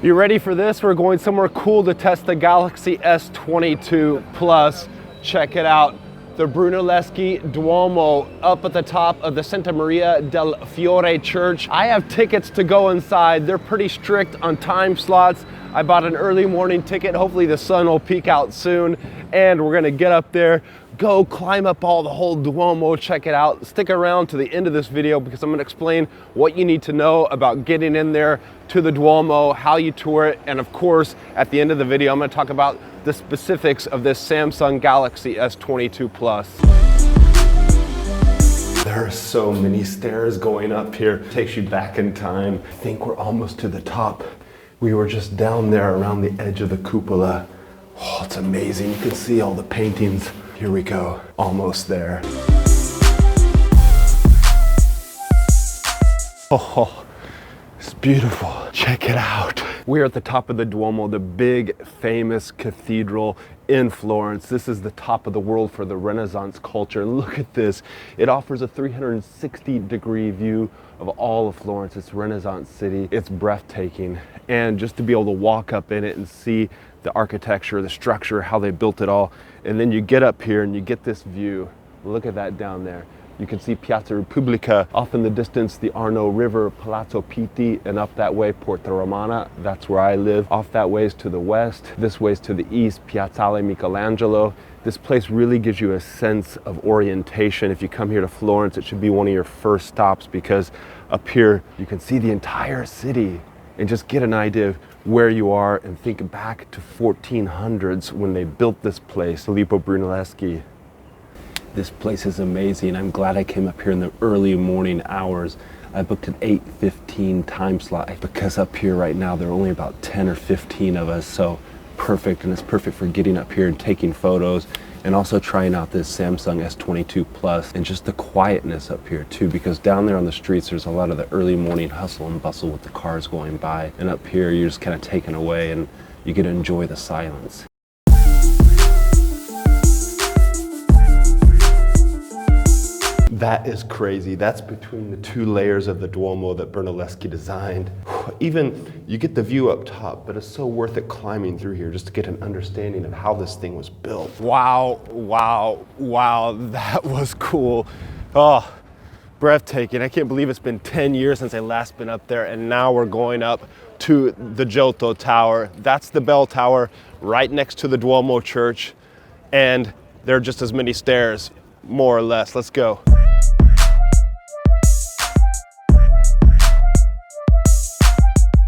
You ready for this? We're going somewhere cool to test the Galaxy S22 Plus. Check it out. The Brunelleschi Duomo up at the top of the Santa Maria del Fiore Church. I have tickets to go inside. They're pretty strict on time slots. I bought an early morning ticket. Hopefully the sun will peek out soon. And we're gonna get up there, go climb up the whole Duomo, check it out. Stick around to the end of this video because I'm gonna explain what you need to know about getting in there to the Duomo, how you tour it, and of course, at the end of the video, I'm gonna talk about the specifics of this Samsung Galaxy S22 Plus. There are so many stairs going up here. It takes you back in time. I think we're almost to the top. We were just down there around the edge of the cupola. Oh, it's amazing. You can see all the paintings. Here we go, almost there. Oh, it's beautiful. Check it out. We're at the top of the Duomo, the big famous cathedral in Florence. This is the top of the world for the Renaissance culture. And look at this. It offers a 360-degree view of all of Florence. It's Renaissance city. It's breathtaking. And just to be able to walk up in it and see the architecture, the structure, how they built it all. And then you get up here and you get this view. Look at that down there. You can see Piazza Repubblica, off in the distance, the Arno River, Palazzo Pitti, and up that way, Porta Romana. That's where I live. Off that way is to the west. This way is to the east, Piazzale Michelangelo. This place really gives you a sense of orientation. If you come here to Florence, it should be one of your first stops because up here, you can see the entire city and just get an idea of where you are and think back to 1400s when they built this place, Filippo Brunelleschi. This place is amazing. I'm glad I came up here in the early morning hours. I booked an 8:15 time slot because up here right now there are only about 10 or 15 of us, so perfect, and it's perfect for getting up here and taking photos and also trying out this Samsung S22 Plus and just the quietness up here too, because down there on the streets there's a lot of the early morning hustle and bustle with the cars going by, and up here you're just kind of taken away and you get to enjoy the silence. That is crazy. That's between the two layers of the Duomo that Brunelleschi designed. Even you get the view up top, but it's so worth it climbing through here just to get an understanding of how this thing was built. Wow, wow, wow, that was cool. Oh, breathtaking. I can't believe it's been 10 years since I last been up there, and now we're going up to the Giotto Tower. That's the bell tower right next to the Duomo Church, and there are just as many stairs, more or less. Let's go.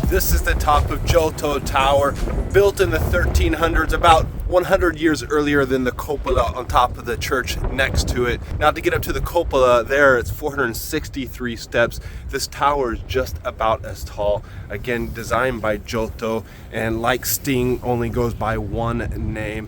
This is the top of Giotto Tower, built in the 1300s, about 100 years earlier than the cupola on top of the church next to it. Now to get up to the cupola there, it's 463 steps. This tower is just about as tall. Again, designed by Giotto, and like Sting, only goes by one name.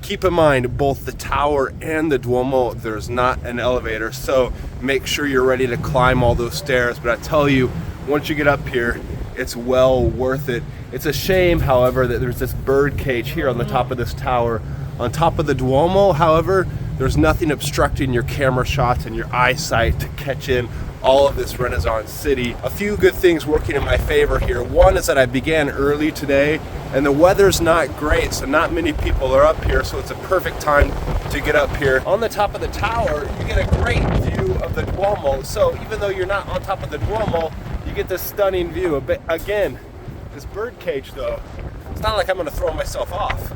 Keep in mind, both the tower and the Duomo, there's not an elevator, so make sure you're ready to climb all those stairs. But I tell you, once you get up here, it's well worth it. It's a shame, however, that there's this bird cage here on the top of this tower. On top of the Duomo, however, there's nothing obstructing your camera shots and your eyesight to catch in all of this Renaissance city. A few good things working in my favor here. One is that I began early today and the weather's not great, so not many people are up here, so it's a perfect time to get up here. On the top of the tower, you get a great view of the Duomo. So even though you're not on top of the Duomo, you get this stunning view. But again, this bird cage though, it's not like I'm gonna throw myself off.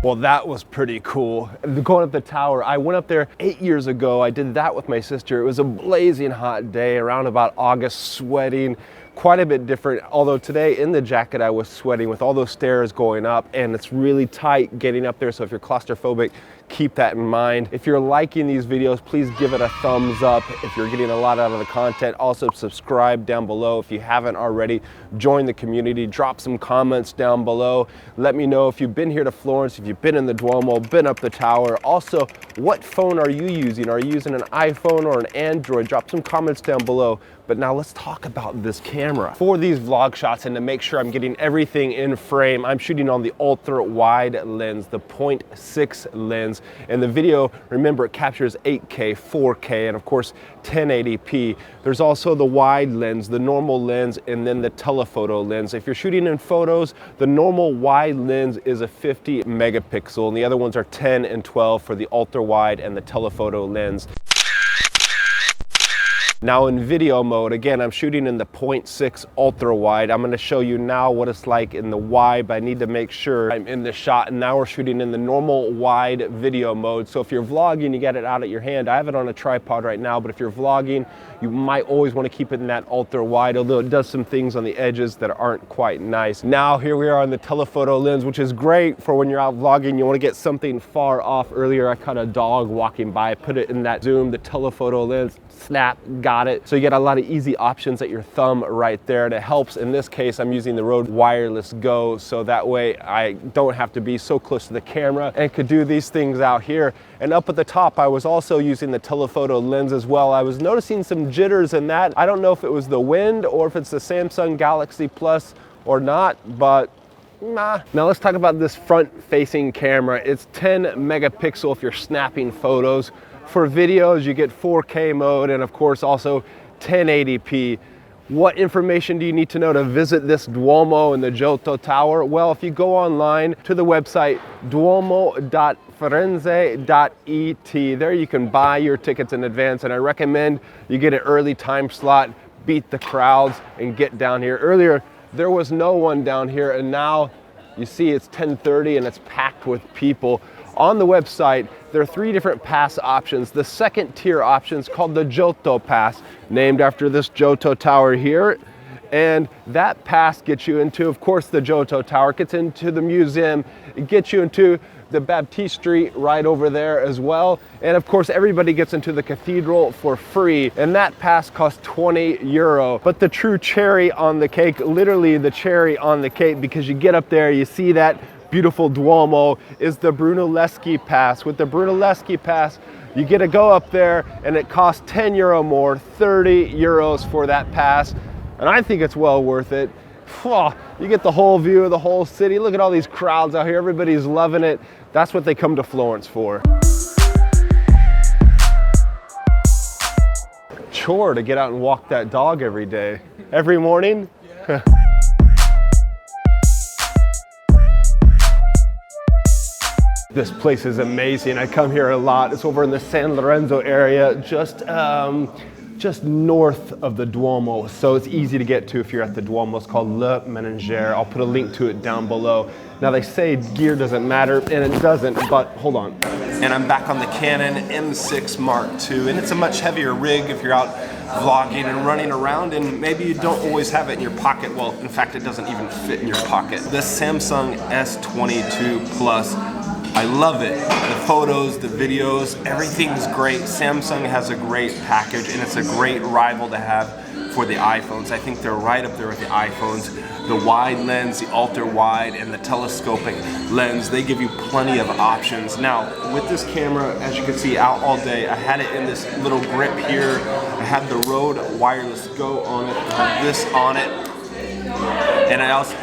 Well, that was pretty cool. Going up the tower, I went up there 8 years ago. I did that with my sister. It was a blazing hot day, around about August, sweating. Quite a bit different, although today in the jacket I was sweating with all those stairs going up, and it's really tight getting up there, so if you're claustrophobic, keep that in mind. If you're liking these videos, please give it a thumbs up. If you're getting a lot out of the content, also subscribe down below. If you haven't already, join the community, drop some comments down below. Let me know if you've been here to Florence, if you've been in the Duomo, been up the tower. Also, what phone are you using? Are you using an iPhone or an Android? Drop some comments down below. But now let's talk about this camera. For these vlog shots and to make sure I'm getting everything in frame, I'm shooting on the ultra wide lens, the 0.6 lens. And the video, remember, it captures 8K, 4K, and of course 1080p. There's also the wide lens, the normal lens, and then the telephoto lens. If you're shooting in photos, the normal wide lens is a 50 megapixel, and the other ones are 10 and 12 for the ultra wide and the telephoto lens. Now in video mode, again, I'm shooting in the 0.6 ultra wide. I'm gonna show you now what it's like in the wide, but I need to make sure I'm in the shot. And now we're shooting in the normal wide video mode. So if you're vlogging, you get it out at your hand. I have it on a tripod right now, but if you're vlogging, you might always wanna keep it in that ultra wide, although it does some things on the edges that aren't quite nice. Now here we are on the telephoto lens, which is great for when you're out vlogging, you wanna get something far off. Earlier, I caught a dog walking by, put it in that zoom, the telephoto lens, snap, got it. So you get a lot of easy options at your thumb right there, and it helps. In this case, I'm using the Rode Wireless Go, so that way I don't have to be so close to the camera and could do these things out here. And up at the top, I was also using the telephoto lens as well. I was noticing some jitters in that. I don't know if it was the wind or if it's the Samsung Galaxy Plus or not, but nah. Now let's talk about this front-facing camera. It's 10 megapixel if you're snapping photos. For videos, you get 4K mode and of course also 1080p. What information do you need to know to visit this Duomo in the Giotto Tower? Well, if you go online to the website duomo.firenze.et, there you can buy your tickets in advance, and I recommend you get an early time slot, beat the crowds, and get down here. Earlier, there was no one down here, and now you see it's 10:30 and it's packed with people. On the website, there are 3 different pass options. The second tier option is called the Giotto Pass, named after this Giotto Tower here. And that pass gets you into, of course, the Giotto Tower, gets into the museum, it gets you into the baptistry right over there as well. And of course, everybody gets into the cathedral for free. And that pass costs 20 euro. But the true cherry on the cake, literally the cherry on the cake, because you get up there, you see that beautiful Duomo, is the Brunelleschi Pass. With the Brunelleschi Pass, you get to go up there and it costs 10 euro more, 30 euros for that pass. And I think it's well worth it. You get the whole view of the whole city. Look at all these crowds out here. Everybody's loving it. That's what they come to Florence for. Chore to get out and walk that dog every day. Every morning? Yeah. This place is amazing. I come here a lot. It's over in the San Lorenzo area, just north of the Duomo. So it's easy to get to if you're at the Duomo. It's called Le Meningere. I'll put a link to it down below. Now they say gear doesn't matter, and it doesn't, but hold on. And I'm back on the Canon M6 Mark II, and it's a much heavier rig if you're out vlogging and running around, and maybe you don't always have it in your pocket. Well, in fact, it doesn't even fit in your pocket. This Samsung S22 Plus, I love it. The photos, the videos, everything's great. Samsung has a great package, and it's a great rival to have for the iPhones. I think they're right up there with the iPhones. The wide lens, the ultra wide, and the telescopic lens, they give you plenty of options. Now, with this camera, as you can see, out all day, I had it in this little grip here. I had the Rode Wireless Go on it, I have this on it, and I also,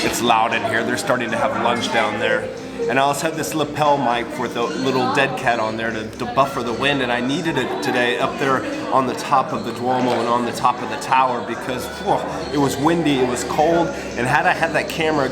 it's loud in here. They're starting to have lunch down there. And I also had this lapel mic with a little dead cat on there to buffer the wind, and I needed it today up there on the top of the Duomo and on the top of the tower because it was windy, it was cold, and had I had this camera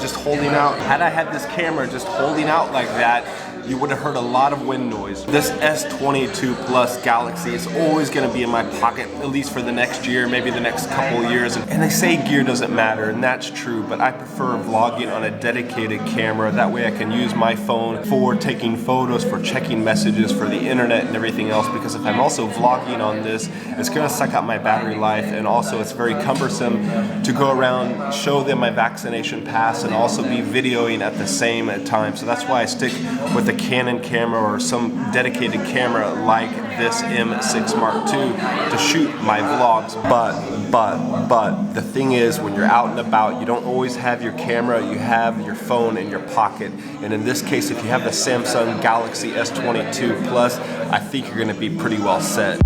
just holding out like that, you would have heard a lot of wind noise. This S22 Plus Galaxy is always going to be in my pocket, at least for the next year, maybe the next couple years. And they say gear doesn't matter, and that's true, but I prefer vlogging on a dedicated camera. That way I can use my phone for taking photos, for checking messages, for the internet and everything else, because if I'm also vlogging on this, it's going to suck out my battery life, and also it's very cumbersome to go around, show them my vaccination pass, and also be videoing at the same time. So that's why I stick with the Canon camera or some dedicated camera like this M6 Mark II to shoot my vlogs. But the thing is, when you're out and about, you don't always have your camera, you have your phone in your pocket. And in this case, if you have the Samsung Galaxy S22 Plus, I think you're going to be pretty well set.